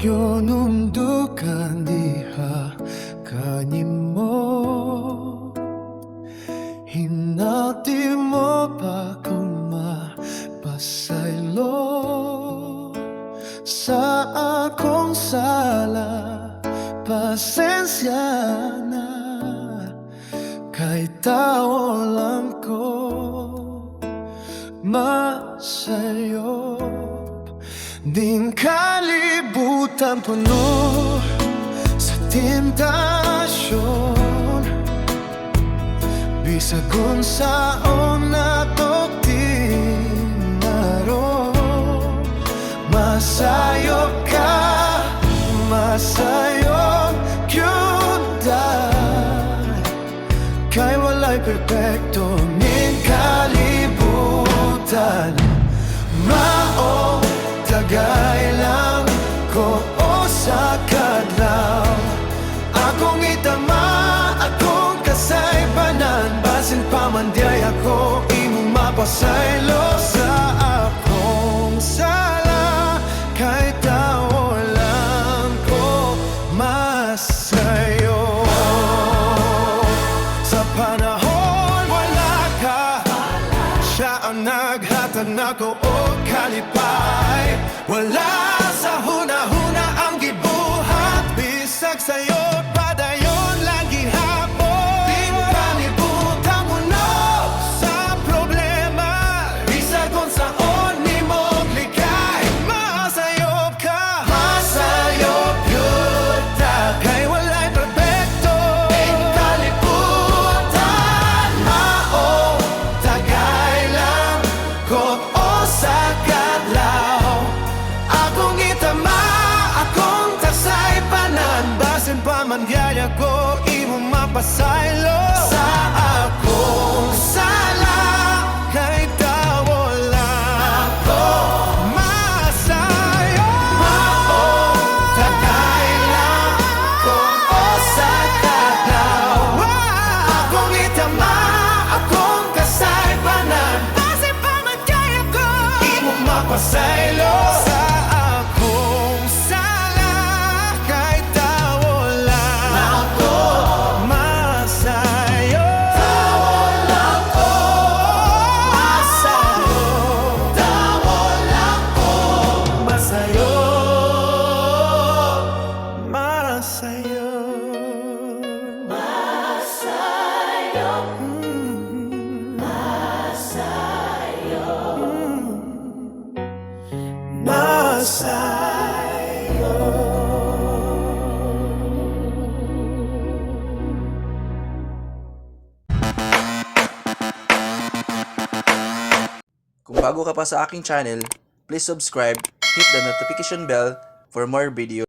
남겨놓은 diha kanimo hinati mo pa kung mapasaylo sa akong sala. Pasensya na, kay tao lang ko masayop. Di kalibutan puno sa tentasyon, bisag kung saan nato tinaro. Masayop ka, masayop yun dahil kay walay perpekto ning kalibutan. Mao tagay lang ko o sa kadlaw, akong itama, akong kasaybanan. Basin pa man diay ako imong mapasaylo sa akong sala, kay tao lang ko masayo. Sa panahon wala ka, siya ang naghatag nako o kalipay. Wala sa huna-huna ang gibuhat, bisag sa'yo padayon lang gihapon. Di mo kalibutan mo no sa problema, bisag kung saan ni mo likay. Masayop ka, masayop yun ta, kay walay perfecto ing kalibutan. Mao tagay lang ko o sa kadlaw, akong itama, akong kasaypanan. Basin pa man yaya ko imong mapasaylo sa akong sala, kay tao lang ako masayo. Mao tagay lang ko o sa kadlaw, akong itama, akong kasaypanan. Basin pa man yaya ko imong mapasaylo sa akong sala, kay tao lang ako masayo. Tao lang ko masayo, tao lang ko masayo, masayo, masayo, masayo. Kung bago ka pa sa aking channel, please subscribe, hit the notification bell for more videos.